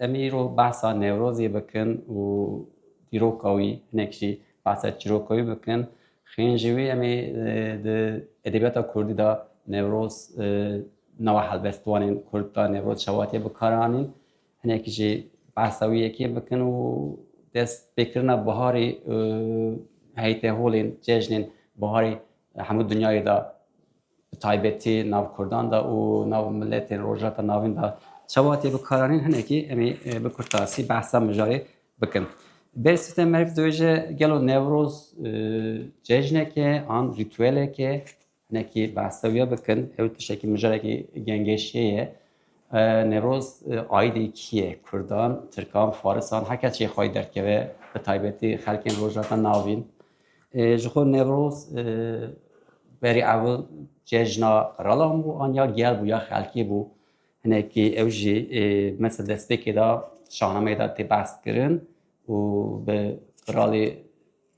امیرو بحثا نوروزی بکن و دیروکاوی نکشی بحثا چیروکاوی بکن خنجوی امی د ادبیات کردی دا نوروز نو حلبستوان کرد دا نوروز شواتی بکارانین هنکشی بحثاوی کی بکن و دست بکرنا بهاری هیته هولین جشنین بهاری همه دنیای دا تایبتی ناو کردان دا و ناو ملت روجات ناوین دا شواتی بکارانین هنکی امی بکرتاسی بحثا مجاری بکن. به سیستم مرف دویجه گلو نوروز جشنه که آن ریتوله که هنکی بحثاویا بکن اوت شکی مجاری که گنگشیه نوروز آیدی کیه کردان ترکان فارسان هر کسی خواهی درک که به تایبتی خلکین روجات ناوین جخو نوروز بری اول جشنا قرالام بو آنیا گل بو یا خلکی بو هنکی اوجی مثل دسته که دا شاهنامه دا تی بحث کرن و به قرالی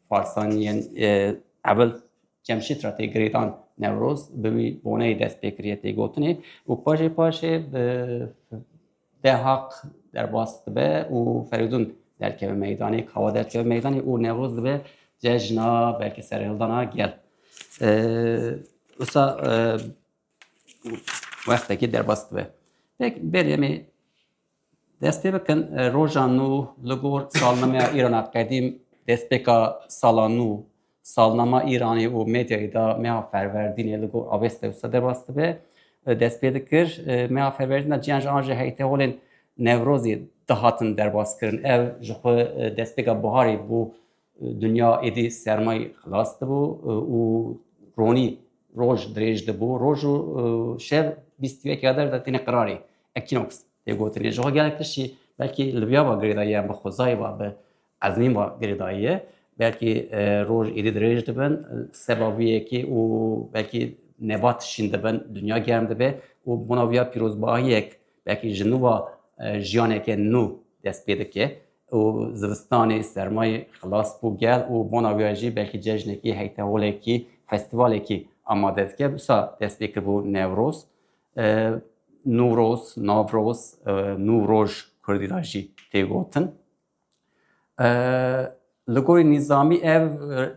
فارسانیین اول جمشید را تی گریدان نوروز بوی بونه دست بکریه تی گوتنی و پاشه ده حق در باست به و فریدون در که میدانی کوا در که میدانی و نوروز به جشنا بلکه سرهلدانا گل وسا وقتی که در باست به بریم دسته بکن روزانو لگور سالنامه ایران قدیم دست بکا سالنامه ایرانی و مدیای دا مها فروردین لگور آوسته وسا در باست به دست پیدا کر مها فروردین جنج آنجا هیته هولین نوروزی دهاتن در باست کرن او جخو دست بکا بهاری بو دنیا ایدی سرمای خلاص بو و رونی روز دریج بو روز شب 21 kadar da tine قراری اکینوکس دیگوتنی جو گلکتشی بلکی لویا با گریدایی هم بخوزای با به ازمین با گریداییه بلکی روز ایدی دریج دبن سببیه که او بلکی نبات شینده بن دنیا گرمده به و مناویا پیروز با یک بلکی جنو با جیانه که نو دست پیده که و زوستانی سرمای خلاص بو گل و مناویاجی بلکی جشنه کی هیته هوله کی فستیواله کی آماده که بسا دست پیکر بو نوروز نوروز نوروز کردی داشتی تیگوتن لگوی نظامی اف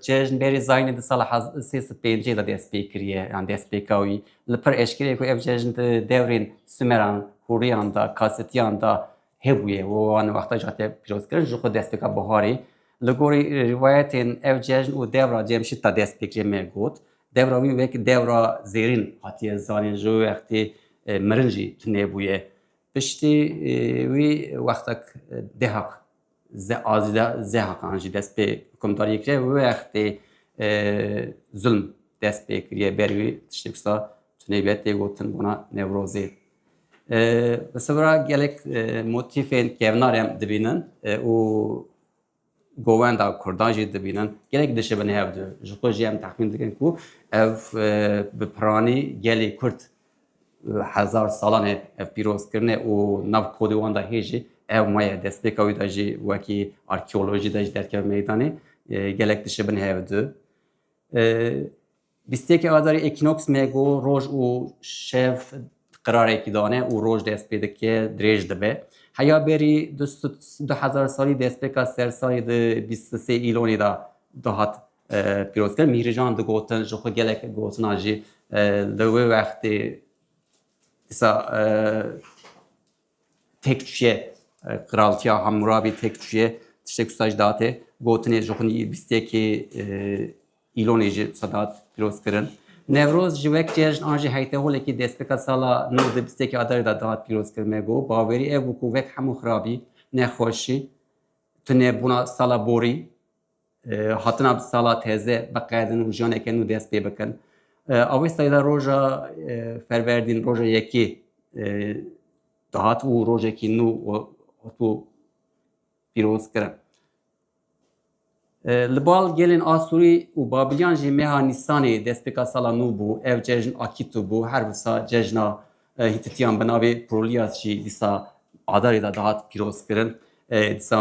جشن بری زاین د سال 305 دا دست پیکریه یعنی دست پیکاوی لپر اشکری کو اف جشن دورین سومران هوریان دا کاستیان دا هبویه و آن وقتا جاته پیروز کرد جو خود دست پیکا بهاری لگوی روایتین اف جشن و دورا جمشید تا دست پیکریه میگوت دورا وی وک دورا زیرین حتی زانین جو وقتی مرنجی تنه بویه پشتی وی وقتک دهق زهق آنجی دست به کمداری کریه و وقتی ظلم دست به کریه بروی تشتی بسا تنه بیت دیگوتن بنا نوروزی بس برا گلک موتیفین کهوناریم دبینن و گوان دا کردانجی دبینن گلک دشه بنه هفته جوکو جیم تخمین دکن کو اف بپرانی گلی کرد 1000 سالانه پیروز کرنه و نو کودوان دا هیچی او مایه دست بکاوی داجی وکی آرکیولوژی داجی درکه میدانی گلک دشه بنه هفته بیسته که آداری اکینوکس میگو روز و شف قراره کی دانه و روز دست پیدا که دریج دبه هیا بری 2000 سالی دست بکا سر سالی ده 23 ایلونی دا دهات پیروز کرد میرجان ده گوتن جخو گلک گوتن آجی لوی وقتی ایسا تکچیه قرالتیا همورابی تکچیه تشکستاج داته گوتنی جخونی بیسته که ایلونی جی صدات پیروز کرن نوروز جوک جشن آنجی هیته هوله که دست بکا سالا نو ده بیسته که آداری دا دهات پیروز کرمه گو باوری او بکو وک همو خرابی نخوشی تنه بونا سالا بوری هاتنا سالا تهزه بقیدن و جانه که نو دست بی بکن اوی سایدا روزا فروردین روزا یکی دهات و روزا کی نو تو پیروز کرن لبال گلین آسوری و بابلیان جی مها نیسانی دست بکا سالا نو بو اف جشن آکیتو بو هر بسا جشنا هیتیان بناوی پرولیاس جی دیسا آداری دا دهات پیروز کرن دیسا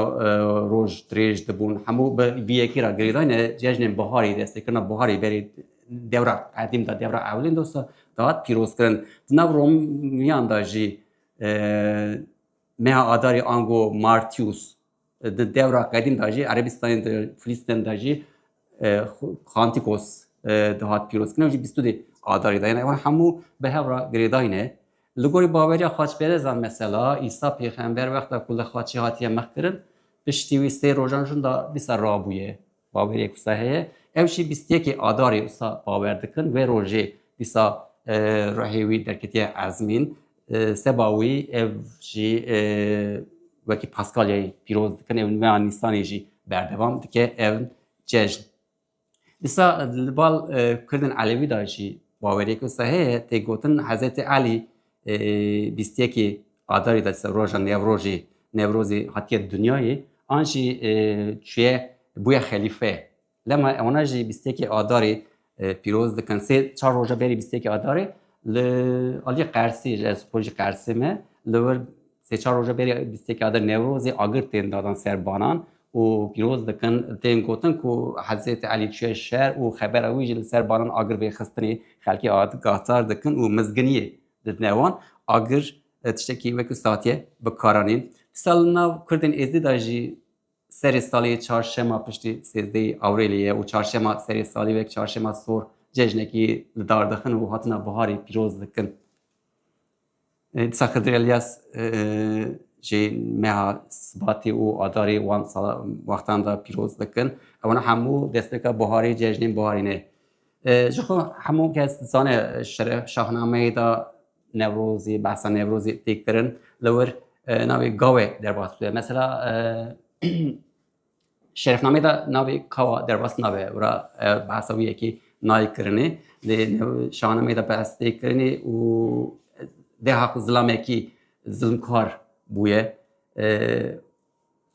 روز دریج دبون همو بیکی را گریدان جشن بهاری دست بکرنا بهاری بری devra قدیم دا devra اولین دوستا داد پیروز کردن نو رومیان دا جی meha adari ango Martius devra kadim daji Arabistan'da Filistin'de daji Kantikos dahat piroz kine uji bistudi adari da yani evan hamu behevra gredayne ligori baveriya xaçberezan mesela İsa peygamber vaqta kulla xaçi hatiye mehkirin piştivi sey rojan jun da bisa rabuye baveriya kusaheye evşi bistiye ki adari usa baverdikin ve roje bisa rahevi derketiye azmin sebawi ev jî wekî Paskalyayê pîroz dikin ev meya Nîsanê jî berdevam dike ev cejn. Dîsa li bal Kirdin Elewî da jî baweriyek wisa heye tê gotin Hezretê Elî bîstiyekî adarî da dîsa roja Newrozê hatiye dunyayê an jî çûye bûye xelîfe. Lema wana jî bîstiyekî adarî pîroz dikin sê çar roja berî bîstiyekî adarê li aliyê Qersî ji spojî Qersî me li wir sê çar roja berî bîstiyekî adarî Newrozê agir tên dadan ser banan û pîroz dikin tên gotin ku Hezretê Elî çûye şer û xebera wî jî li ser banan agir vêxistinê xelkê agahdar dikin û mizginiyê didine wan agir tiştekî wekî satiye bikaranîn. Dîsa li nav Kirdên Êzî da jî serê salê çarşema piştî sêzdeyê Awrêliyê û çarşema serê salî wek çarşema sor cejnekî li dar dixin û hatina biharê pîroz dikin. Dîsa Xizir Elyas jî meha sibatî û adarê wan wextan da pîroz dikin. Ewana hemû destpêka biharê cejnên biharê ne. Ji xwe hemû kes dizane şahnameyê da Newrozê behsa Newrozê tê kirin li wir navê gavê derbas bûye. Mesela şerefnameyê da navê kawa derbas nabe. Wira behsa wî yekî nayê kirinê. Lê şahnameyê da behs tê kirinê û dehaq zilamekî zilmkar bûye.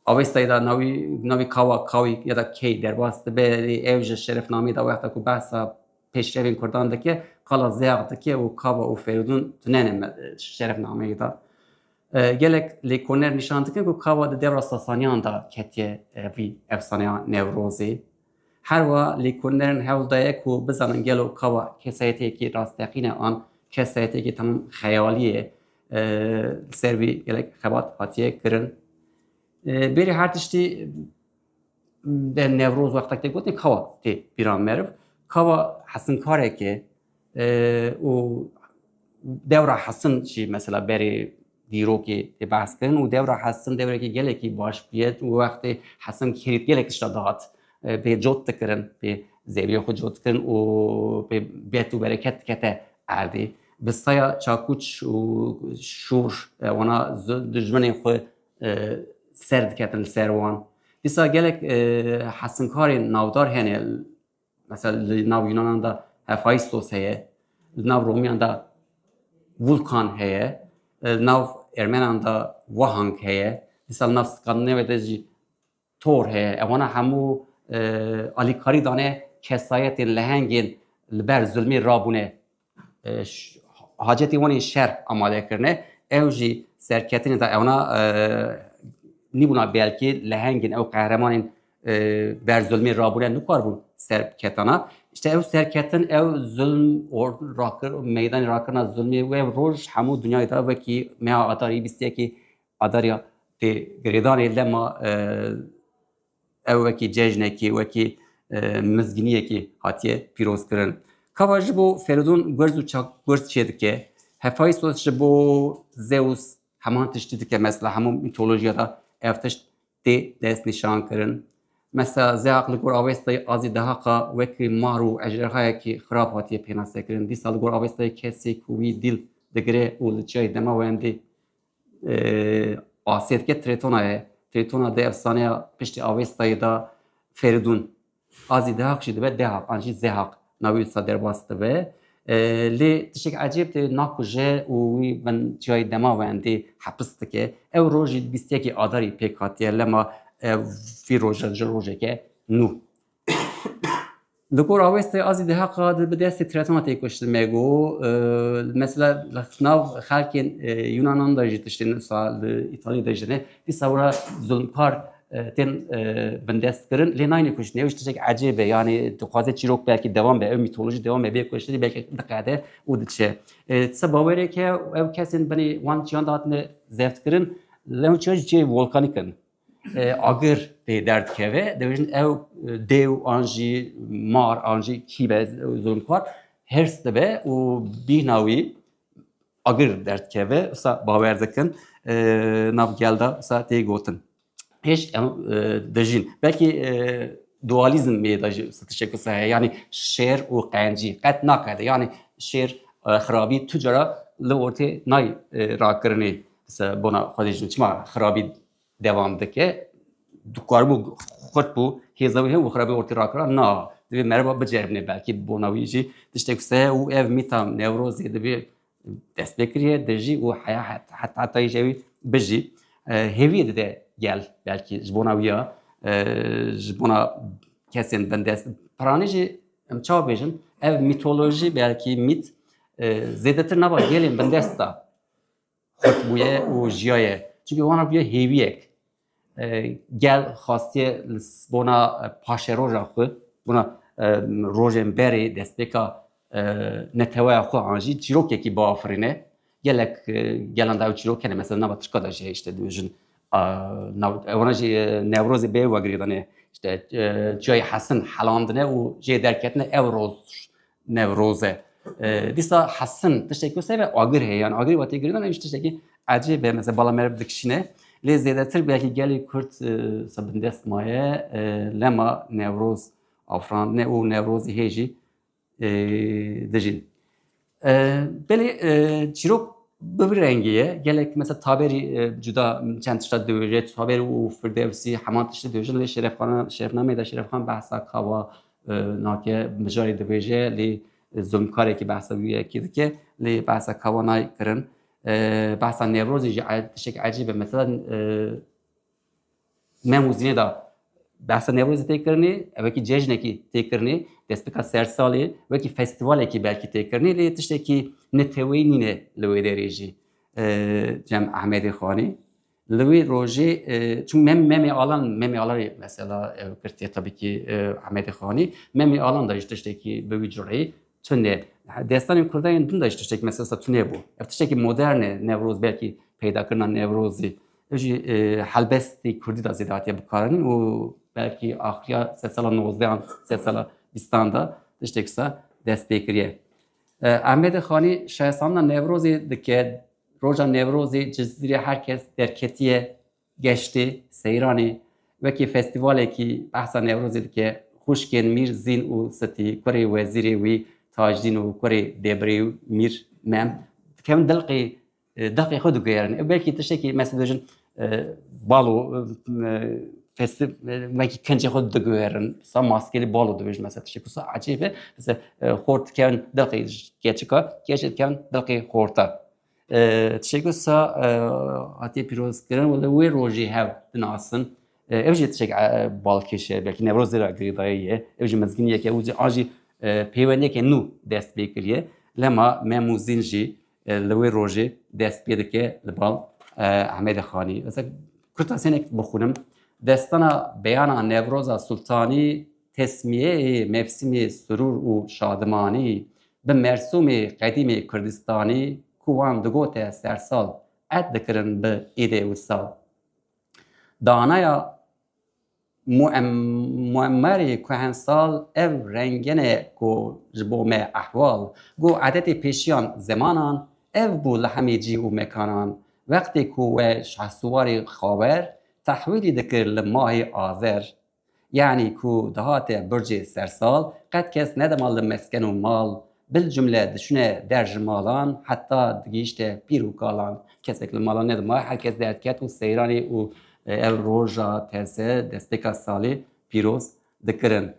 Avestayê da navê kawa kawî ya da key derbas dibe ev ji şerefnameyê da wexta ku behsa pêşrevên Kurdan dike qala zeyaq dike û kawa û Ferûdûn tunene şerefnameyê da. Gelek lêkoner nîşan dikin ku kawa di devra Sasaniyan da ketiye vî efsaneya Newrozê. Her wa lêkonerên hewl daye ku bizanin gelo kawa kesayetiyekî rastexîne an kesayetiyekî tamam xeyalî ser vî gelek xebat hatiye kirin. Berî her tiştî de Newroz wexta tê gotin kawa tê pîran meriv. Kawa hesinkarek e û devra hesin jî mesela berê dîrokê tê behs kirin û devra hesin devrekî gelekî baş bûye û wextê hesin kirît gelek tişta dihat pê cot dikirin pê zêriyê xwe cot dikirin û pê bet û bereket dikete erdê. Bi saya çakûç û şûr wana dijminên xwe ser diketin li ser wan. Dîsa gelek hesinkarên navdar hene mesela li nav Yunanan da Hephaistos heye, li nav Romiyan da Vulkan heye, li nav Ermenan da Wahang heye, dîsa li nav Skandinavya de jî Thor heye. Ewana hemû alîkarî dane kesayetên lehengên li ber zulmê rabûne hacetê wanê şer amade kirine ew jî serketinê da ewna nîbûna belkî lehengên ew qehremanên ber zulmê rabûne nikarbûn serketana. İşte ew serketin ew zulm rakir meydanê rakirina zulmê û ev roj hemû dunyayê da wekî meha adarî bîstiyekî adariya tê girêdanê lema ew wekî cejnekî wekî mizginiyekî hatiye pîroz kirin. Kawa ji bo Ferûdûn gurz û çakgurz çê dike. Hephaistos ji bo Zeus heman tiştî dike mesela hemû mitolojiya da ev tişt tê dest nîşan kirin. Mesela zeyaq li gor Avestayê azî dehaqa wekî mar û ejderhayekî xirab hatiye pênase kirin. Dîsa li gor Avestayê kesê ku wî dîl digire û li çiyayê dema wendê asê dike Tritona ye. Tritona de efsaneya piştî Avestayê da Ferûdûn. Azî dehaq jî dibe dehaq an jî zehaq navê wisa derbas dibe. Lê tiştek ecêb tê nakuje û wî bin çiyayê dema wendê hepis dike. Ew roj jî bîstiyekî adarî pêk hatiye lema vî roja ji rojeke nû. Li gor Avestayê azî dehaqa bi destê Tritona tê kuştilme got. Mesela li nav xelkên Yunanan da jî tiştên wisa li İtalyayê de jî ne dîsa wira zulmkar tên bindest kirin lê nayne kuştin. Ew jî tiştek ecêb e yani dixwaze çîrok belkî devam be ew mitolojî devam be bê kuştinî belkî diqede û diçe. Dîsa bawerek heye ew kesên binê wan çiyan da hatine zeft kirin لهم چه volkanîkin agir tê derdikeve dibêjin ew dêw an jî mar an jî kîbe zulmkar hers dibe û bîna wî agir derdikeve wisa bawer dikin nav gelda wisa tê gotin. Pêş em dijîn belkî dualizmê de jî tişek wisa heye yanî şêr û qencî qet nakede yanî şêr xirabî tu cara li ortê nayê rakirinê wisa bona xwedî jî çima xirabî devam dike dukarbû xurt bû hêza wî hew û xirabî ortê rakira na divê merhaba biceribîne belkî bona wî jî tiştek wisa heye û ev mîta Newrozê divê dest pê kiriye dijî û heya hetayî ji wî bijî hêviyê dide gel belkî ji bona wî ya ji bona kesên bindest piranî jî em çawa bêjin ev mîtolojî belkî mît zêdetir nava gelên bindest da xurt bûye û jiyaye çünkü wana bûye hêviyek gel xastiye li bona paşeroja xwe bona rojên berê destpêka neteweya xwe an jî çîrokekî biafirîne gelek gelan da ew çîrok hene mesela nava tirka da jî heye işte dibêjin wana jî Newrozê bê ew vegirîdane işte çiyayê hesin helandine û jê derketine ew roz Newroz e dîsa hesin tiştekî wisa ve agir heye yani agirê watê girîdan ew jî tiştekî ecêb e mesela bala me dikişîne lê zêdetir belkî gelê Kurd bindest maye lema Newroz afirandine û Newrozê hê jî dijîn. Belê çîrok bi vî rengî ye gelek mesela taberî cuda çend tişta dibêje taberî û firdevsî heman tiştî dibêjin lê şerefnamê de şerefxan behsa kava nake mijarê dibêje lê zulmkarekî behsa wî yekî dike lê behsa kava nayê kirin behsa Newrozê jî tiştek ecêb e mesela mem û zinê da behsa Newrozê tê kirinê evekî cejnekî tê kirinê destpêka sersalê wekî festîvalekî belkî tê kirinê lê tiştekî neteweyî nîne li wê derê jî Cem Ehmedê Xanî li wê rojê çûn memê alan memê alanê mesela ew girtiye tabii ki Ehmedê Xanî memê alan da jî tiştekî bi wî cureyî tune destanên Kurdan din da jî tiştekî mesela tune bû ev tiştekî modern e Newroz belkî peydakirina Newrozê ew jî helbestê Kurdî da zêde hatiye bikaranîn û belkî axiriya sed sala nozdehan sed sala bîstan da tiştek wisa dest pê kiriye. Ehmedê Xanî şayesanina Newrozê dike roja Newrozê cizîrê herkes derketiye geştê seyranê wekî festîvalekî behsa Newrozê dike xuşkên mîr zîn û stî kurê wezîrê wî Tajdîn û kurê debrê mîr mem dikevin dilqê xwe digêrin ev belkî tiştekî mesela dibêjin balo wekî kincê xwe digêrin sa maskelî balo dibêjin mesela tiştek wisa ecêb e mesela xort dikevin dilqê keçika keçê dikevin dilqê xorta tiştek wisa hatiye pîrozkirin û li wê rojê hev dinasin ev jî tiştek balkêş e belkî Newrozê re girîdayî ye ew jî mezgîniyek e û an jî pêwendiyekê nû dest pê kiriye lema mem û zîn jî li wê rojê dest pê dike li bal Ehmedê Xanî mesela kurta senek bixwînim destana beyana Newroza Sultanî tesmiyeyê mevsimê surûr û şadimanî bi mersûmê qedîmê Kurdistanî ku wan digote sersal et dikirin bi êdê wisal danaya muemmerê kuhensal ev rengene ku ji bo me ehwal got edetê pêşiyan zemanan ev bû li hemî cî û mekanan wextê ku we şehsuwarê xawer tehwîlî dikir li mahê azer yanî ku dihate burcê sersal qet kes nedema li mesken û mal bil cümle dişune der ji malan heta digîşte pîr û kalan kesek li malan nedima herkes derdket û seyranê û ev roja teze destpêka salê pîroz dikirin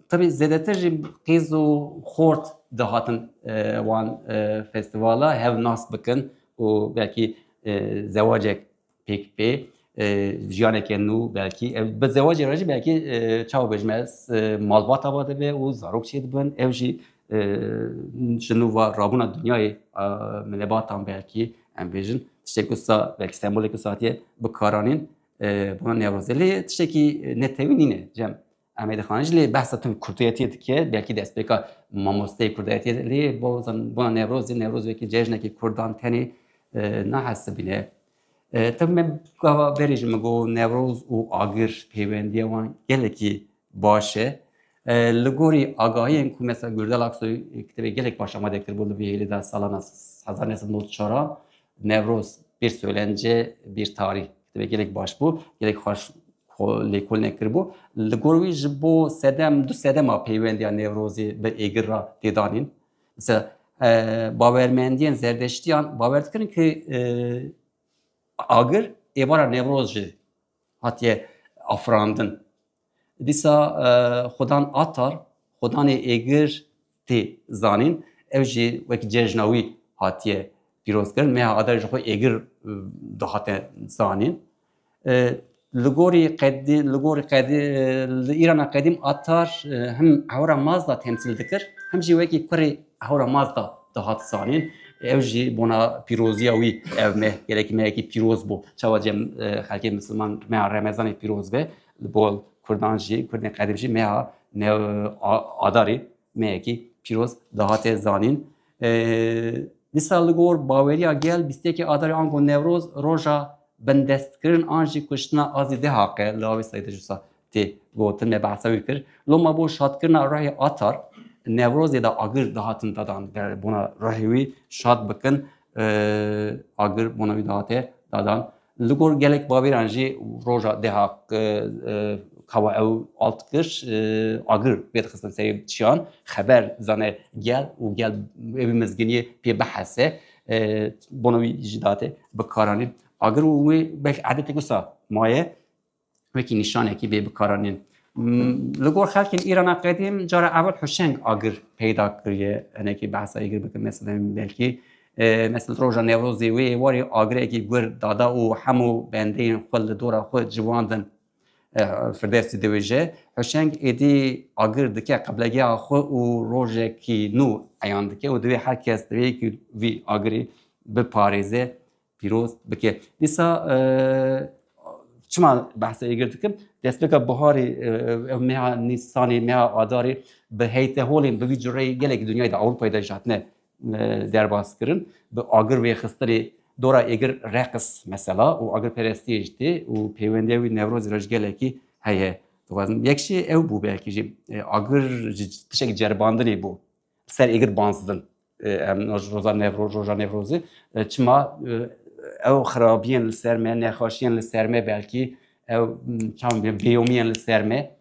tabii zêdetir jî qîz û xort dihatin wan festîvala hev nas bikin û belkî zewacek pêkpê jiyaneke nû belkî bi zewacê re jî belkî çawa bêjim ez malbata va dibe û zarok çê dibin ew jî ji nû va rabûna dunyayê milebatan belkî em bêjin tiştek wisa belkî sembolek wisa hatiye bikaranîn bona Newrozê lê tiştekî netewî nîne Cem Ehmedê Xanî jî lê behsa tune kurdiyetiyê dike belkî destpêka mamosteyê kurdiyetiyê lê bona Newrozê Newroz wekî cejnekî Kurdan tenê nahesibîne tabii ben gava vereceğim go Nevroz u agir peyvendiye wan geleki başe. Ligori agahiyen ku mesela Gürdal Aksoy kitebe gelek başlama dektir buldu bir heli da salana Hazar Nesil Not Çara Nevroz bir söylence bir tarih kitebe gelek baş bu gelek hoş lekol nekir bu. Ligori ji bo sedem du sedema peyvendiya Nevrozî be egirra têdanîn. Mesela bawermendiyen zerdeştiyan bawer dikirin ki agir êvara Newroz jî hatiye afirandin. Dîsa xwedan atar, xwedanê êgir tê zanîn, ev jî wekî cejna wî hatiye pîrozkirin. Meha adar ji xwe êgir dihate zanîn. Li gorî qedî li Îrana qedîm atar hem hewra maz da temsîl dikir, hem jî wekî kurê hewra maz da dihat zanîn. Ev jî bona pîroziya wî ev meh gelekî mehekî pîroz bû. Çawa cem xelkê misliman meha Remezanê pîroz be, li bol Kurdan jî, Kurdên qedîm jî meha adarê mehekî pîroz dihate zanîn. Dîsa li gor baweriya gel bîstekê adarê an got Newroz roja bindestkirin an jî kuştina azî dê haqe li avê Seyîd Cusa tê gotin me behsa wî kir. Loma bo şatkirina rahê atar Newrozê da agir dihatin dadan bona rahê wî şat bikin agir bona wî dihate dadan. Li gor gelek baweran jî roja dê haq kawa ew alt kir agir pêdixistin serê çiyan xeber zane gel û gel evî mezginiyê pê behese bona wî jî dihate bikaranîn. Agir û wê belkî edetê wisa maye wekî nîşanekî bê bikaranîn. Li gor xelkên Îrana qedîm cara evvel huşeng agir peyda kiriye hinekî behsa êgir bikin mesela belkî mesela roja Newrozê wê warê agirekî gur dada û hemû bendeyên xwe li dora xwe civandin firdevsî dibêje. Huşeng êdî agir dike qeblegeha xwe û rojekî nû eyan dike û divê her kes divê vî agirê biparêze pîroz bike. Dîsa çima behsa êgir dikim destpêka biharê ev meha Nîsanê meha adarê bi heyteholên bi vî cureyê gelekî dunyayê de Ewropayê de jî hatine derbas bi agir vêxistirê dora êgir reqis mesela û agirperestiyê jî tê û peywendiya wî Newrozê re ji gelekî heye. Dixwazim yek şî ew bû belkî jî agir ji tişekî ceribandinê bû. Ser êgir banzdin em roja Newrozê çima ew xirabiyên li ser me, nexweşiyên li ser me belkî ew çawa bînim bêyomiyên li ser me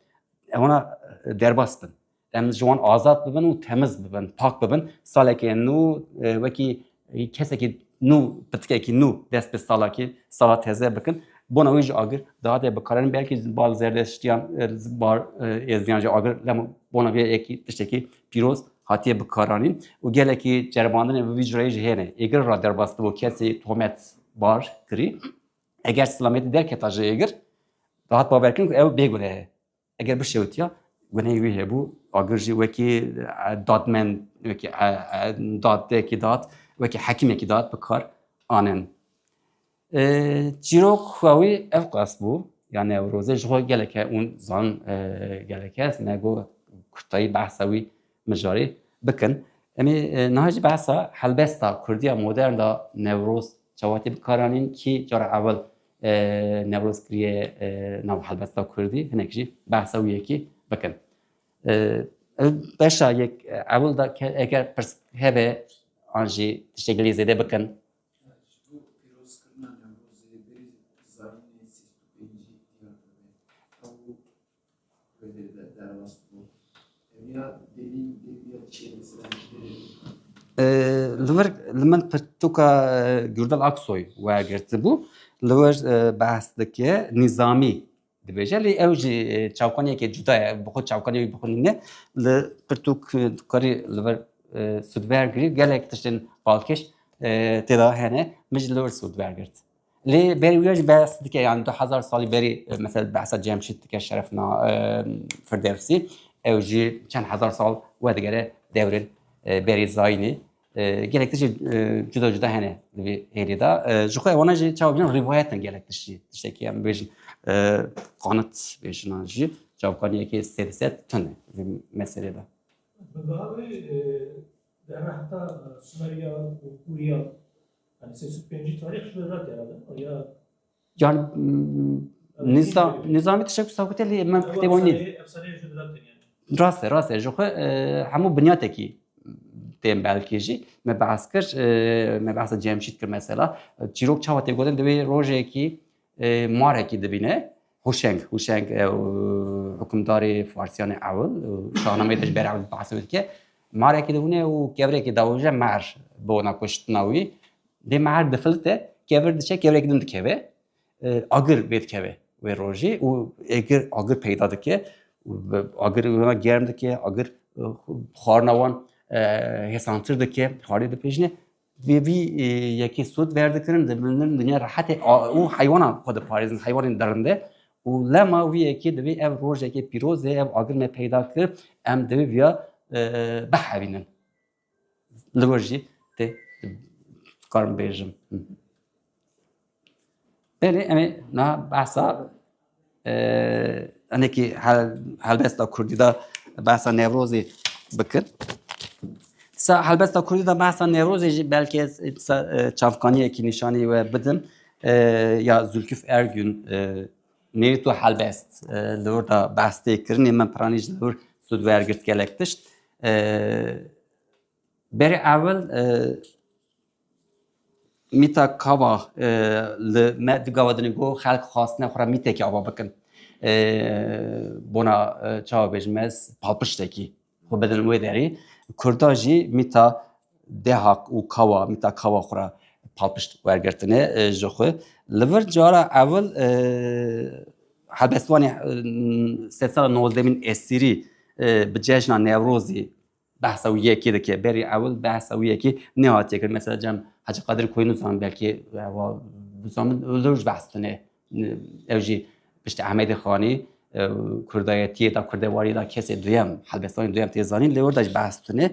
wana derbas bin. Em ji wan azad bibin û temiz bibin, pak bibin. Salekê nû wekî kesekî nû pitikekî nû dest bi sala teze bikin. Bona wî jî agir dihate bikaranîn belkî bal zerdeştiyan bar êziyan jî agir lem bona vê yekî tiştekî pîroz hatiye bikaranîn û gelekî ceribandinê bi vî cureyê jî hene. Êgir ra derbas dibû kesê tohmet bar kirî. Eger silametî derketa ji êgir dihat bawerkirin ku ew bêgune ye. Eger bişewitiya gunehê wî hebû agir jî wekî dadmend wekî daddeyekî dat wekî hekîmekî dat bikar anin. Çîrok wî ev qas bû ya Newrozê ji xwe gelek hûn zan gelek kes me got kutayî behsa wî mijarê bikin. Em ê niha jî behsa helbesta Kurdiya modern da Newroz çawatî bikaranîn kî cara evvel Newroz kiriye nav helbesta Kurdî hinek jî behsa wî yekî bikin. Beşa yek evvel da eger pirs hebe an jî tiştekî lê zêde bikin. Li vir li min pirtûka Gürdal Aksoy wergirtibû li wir behs dike nîzamî dibêje lê ew jî çavkaniyekê cuda ye bi xwe çavkaniyê wî bixwîne li pirtûk dikarî li vir sûd wergirî gelek tiştên balkêş têda hene min jî li wir sûd wergirt. Lê berî wî jî behs dike yani 2000 salî berî mesela behsa Cemşîd dike Şerefna Firdevsî ew jî çend hezar sal werdigere devrên berî Zayînê gelek tiştî cuda cuda hene li vê hêlê da. Ji xwe wana jî çawa bînin rîwayetin gelek tiştî tiştekî em bêjin qanit bêjinan jî çavkaniyekê sêdîset tune vê meselê de. در حتی سومریا و کوریا یعنی 305 تاریخ شده را کرده یا yani nizami teşekkür sakuteli men kiteboni راست جوخه همو بنیاته کی تیم بلکیجی me bahs kir me bahs cemşit kir mesela çirok çavate goden devi roje ki mare ki dibine Huşeng hükümdarı Farsiyane avul şahname de ber avul bahs ki mare ki dibine o kevre ki davuje mar bona koştnawi de mar defilte kevre diçe kevre ki dinde keve agır bet keve ve roje o eger agır peyda ki اگر اونا گرم دکه اگر خارنوان هسانتر دکه خاری دپیجنه وی یکی سود ورده کرن دنیا راحت او حیوان خود پاریزن حیوان درنده و لما وی یکی دوی اف روز یکی پیروزه اف اگر me پیدا کر ام دوی ویا بحوینن لورجی te کارم بیجم بله امی نه بحثا انکی هلبستا کردی دا بحثا نوروزی بکر سا هلبستا کردی دا بحثا نوروزی belki çavkaniye ki nişani ve bidim ya Zülküf Ergün neyi tu halbest lor da bahste kirin men pranij lor sud vergirt gelektiş beri evvel میتا کاوا ل مد گاودنی گو خلق خاصنه خورا میته کی آبا بکن بنا چاو بجمز پاپشتکی خو بدن وی داری کرداجی میتا دهاک و کاوا میتا کاوا خورا پاپشت ورگرتنه جخو لور جارا اول حبستوانی سال 19 اسیری بجشن نوروزی بحث او یکی دکه بری اول بحث او یکی نهایت کرد مثلا جم حاج قادر کوینو زمان belki و زمان لوج بحثونه اوجی پشت احمد خانی کردایتی دا کردواری دا کسی دویم حلبستان دویم تیزانی لور داش بحثونه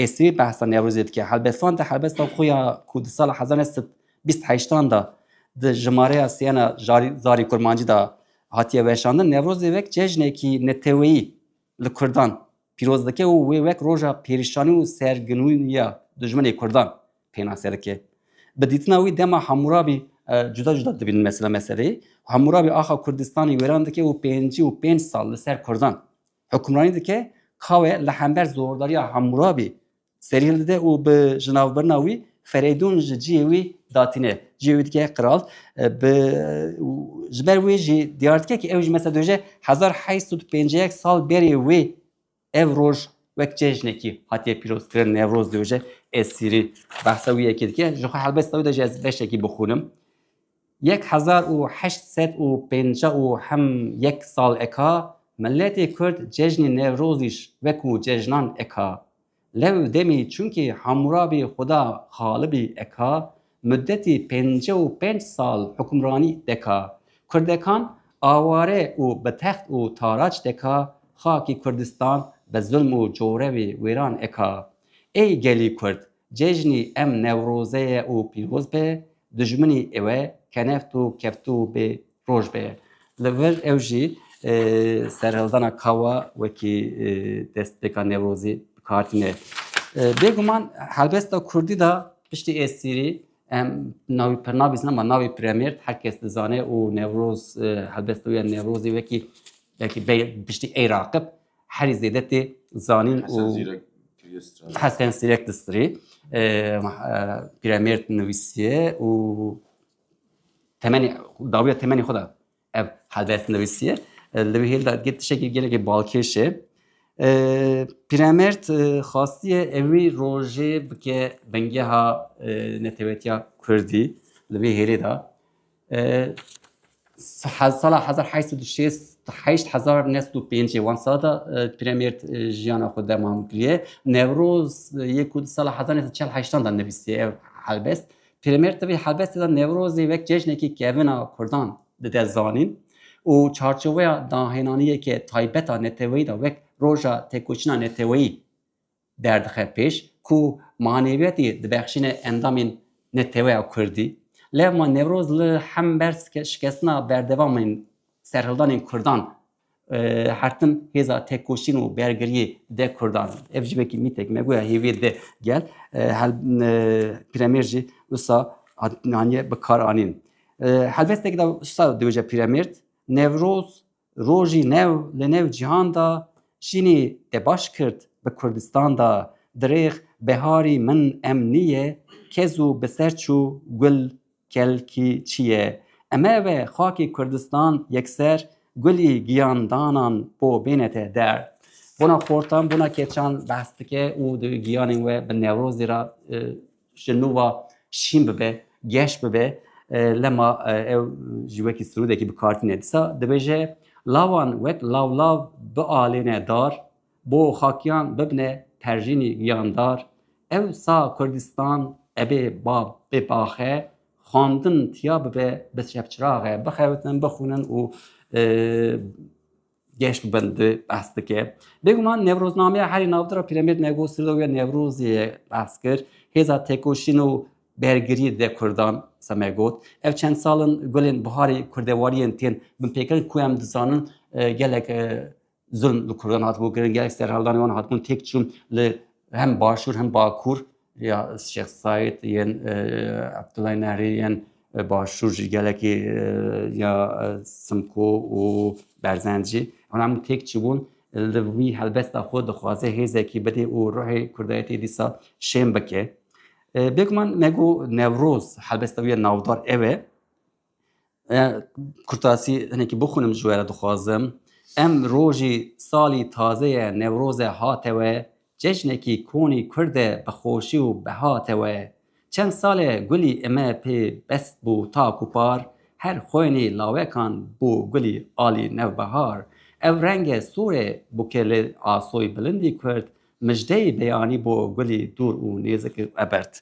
اسی بحث نوروزی که حلبستان ده حلبستان خویا کود سال 1928 دا د جماره سیانا زاری کرمانجی دا هاتیه وشاندن نوروزی وک جشنی کی نتوی لکردان پیروزدکی و وک روزا پیرشانی و سرگنویا دشمن کردان پیناسرکی بدیتنا وی دما حمورابی جدا دبین مثلا مسئله حمورابی آخا کردستانی ویراندکی و 5 سال سر کردان حکمرانی دکی کاوه لحنبر زورداری حمورابی سریل ده و به جنابرناوی فریدون جیوی داتینه جیوی دکی قرال به جبر وی جی دیارتکی که اوج مثلا دوجه 1851 سال بری وی ev roj vek cejneki hatiye piroz kirin nevroz diyoje esiri bahsa wî yekê dike ji xwe helbesta wî de ji ez beşekî bixûnim 1851 sal eka milletê Kurd cejnê Newrozîş wekû cejnan eka lev demî çûnkî Hammurabî Xuda xalibî eka müddetî 55 sal hukmranî deka Kurdekan aware û bi text û taraç deka xakî Kurdistan به ظلم و جوروی ویران اکا ای گلی کرد ججنی ام نوروزه او پیروز به دجمنی اوه کنفتو کفتو به روش به لور اوجی سرهلدانا کاوا وکی دست بکا نوروزی کارتینه بگمان حلبستا کردی دا پشتی اسیری ناوی پرنابیز نما ناوی پرمیرد herkes دزانه او نوروز حلبستوی نوروزی وکی پشتی ای راقب هر زیادتی زانین و حسن سیرک دستری پیرامید نویسیه و تمنی داویه تمنی خدا ev halbest نویسیه لبیهیل داد گیت شکلی گله که بالکشه پیرامید خاصیه اوی روزی که بنگه ها نتویتیا کردی لبیهیلی دا سال 1885 وان سال دا پیرامید جیانا خود دمام کلیه نوروز یک سال 1948 دا نویسیه halbest پیرامید تبی halbest دا نوروزی وک جشنی که کهونا کردان ده زانین و چارچوبه داهنانیه که تایبتا نتوی دا وک روزا تکوچنا نتوی درد خپیش کو معنویتی دبخشین اندامین نتوی کردی لما نوروز ل هم برس شکستنا بردوامین سرهلدان کردان هرتن هزا تکوشین و برگری ده کردان افجی کی میتک مگویا هیوی ده گل هل پیرامرجی وسا نانی بکار آنین helbesteke da şta dibêje pîremîrt Newroz rojî new li nev cîhan da jînî te baş kirt bi Kurdistan da dirêx beharî min em nîye kez û bi ser çû gul kelkî çi ye em ê ve xakê Kurdistan yekser gulî giyandanan bo bêne te der. Bona xortan bona keçan behs dike û di giyanên we bi Newrozê ra ji nû ve şîn bibe geş bibe lema ew ji wekî Sûrûdekî bikartîne dîsa dibêje lawan wek lawlav bialêne dar bo xakiyan bibine perjînî giyandar ew sa Kurdistan ebê bibaxe xwandin tiya bibe bi şevçiraxe bixewitin bixwînin û geş bibin di behs dike. Bêguman Newroznameya herî navdira Pîremîrt Nego Sûrûdê Newrozê behs kir hêza têkoşîn û bergirî de Kurdan me got ev çend salin gulên biharê kurdewariyên tên bin pêkirin ku em dizanin gelek zulm li Kurdan hatibû kirin gelek serhevdanê wan hatibûn têk çûn li hem başûr hem bakur ya Şex Saîd yên Abdullah Nehrî yên başûr jî gelekî ya Simko û Berzencî wan hemû têk çûbûn li wî helbesta xwe dixwaze hêzekî bide û ruhê Kurdayetê dîsa şêm bike. Bêguman me got Newroz helbesta wî ye navdar ev e kurtasî hinekî bixwînim ji we re dixwazim em rojî salî taze ye Newrozê hate we cejnekî konî Kurd e bi xweşî û behate we çend sal e gulî eme pê best bû tak û par her xweynî lawekan bû gulî alî nevbehar ev renge sûrê bûke li asoyî bilindî Kurd mijdeyê beyanî bo gulî dûr û nêzik ebert.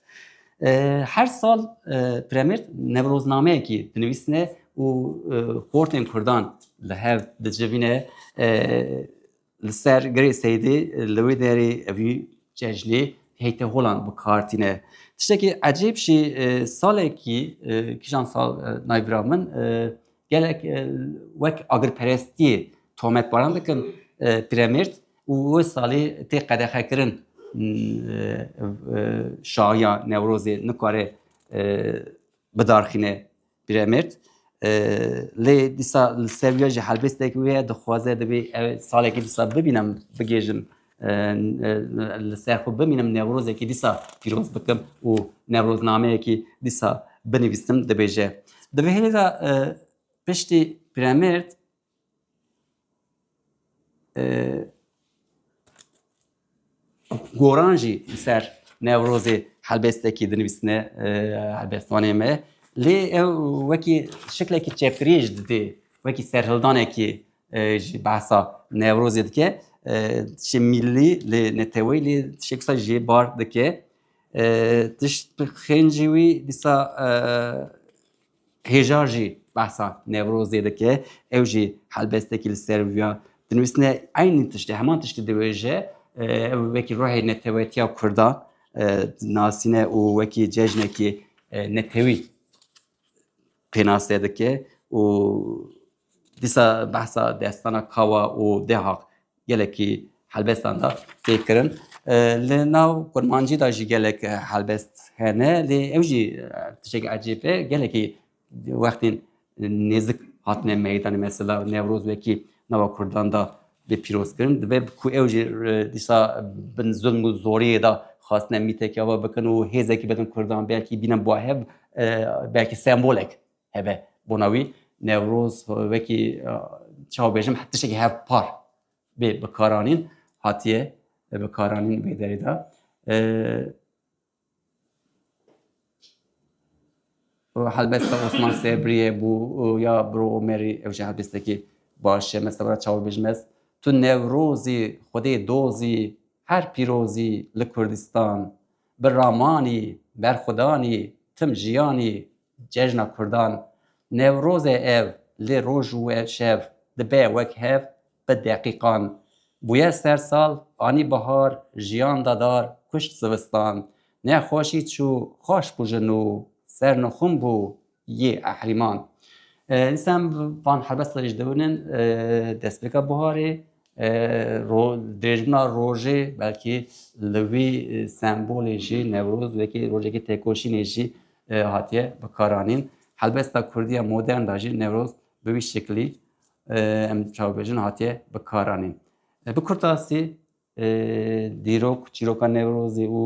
Her sal Pîremîrt Newroznameyekî dinivîsine û xortên Kurdan li hev dicivîne li ser girê Seydê li wê derê evî cejnê heyte holan bikartîne. Tiştekî ecêb jî salekî kîjan sal naybira min gelek wek agirperestiyê tometbaran dikin Pîremîrt û wê salî tê qedexekirin şahiya Newrozê nikare bidarxîne Pîremîrt lê dîsa li seviya ji helbestekî wê ye dixwaze divê ev salekî dîsa bibînim bigêjim li ser xwe bimînim Newrozekî dîsa pîroz bikim û Newroznameyekî dîsa binivîsim dibêje. Di vê hêlê de piştî Pîremîrt goran jî li ser Newrozê helbestekî dinivîsine helbestwanê me lê ew wekî şiklekî çepkiriyê jî didê wekî serhildanekî ji behsa Newrozê dike tişê millî lê netewî lê tişek wisa jê bar dike tişt xêncî wî dîsa hêjar jî behsa Newrozê dike ew jî helbestekî li ser viya dinivîsine aynî tiştê heman tiştî dibêje wekî ruhê netewîtiya Kurdan nasîne û wekî cejnekî netewî pênasê dike û dîsa behsa destana kawa û dehaq gelekî helbestan da tê kirin. Li nav kurmancî da jî gelek helbest hene lê ew jî tişekî ecêb e gelekî wextên nêzik hatine meydanê mesela Newroz wekî nava Kurdan da bê pîrozkirin dibe ku ew jî dîsa bin zulm û zoriyê da xwastine mîtekiya we bikin û hêzekî bidin Kurdan belkî bînin bo hev belkî sembolek hebe bona wî Newroz wekî çavbêjim tiştekî hev par bê bikaranîn hatiye bikaranîn vê derê de helbesta Osman Sebriyê bû ya Biro Omerî ew jî helbestekî baş e mesela çavbêjim ez tu Newrozî Xwedê dozî her pîrozî li Kurdistan bi ramanî berxwedanî tim jiyanî cejna Kurdan Newrozê ev lê roj û şev dibe wek hev bi deqîqan bûye ser sal anî bihar jiyan da dar kuşt zivistan nexweşî çû xweş bû ji nû ser nixwîn bû yê ehrîman. Dîsem van helbesta jî dibînin destpêka biharê dirêjbûna rojê belkî li wî sembolê jî Newroz wekî rojekî têkoşînê jî hatiye bikaranîn helbesta Kurdiya modern da jî Newroz bi wî şeklî em çavbêjin hatiye bikaranîn. Bi kurtasî dîrok, çîroka Newrozê û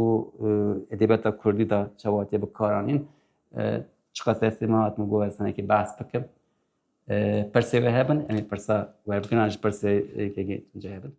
edebiyata Kurdî da çawa hatiye bikaranîn. Çiqas me hatime got ez hinekî behs bikim. Pirsê we hebin, em ê pirsa werbigiran ji pirsê yekê tunce hebin.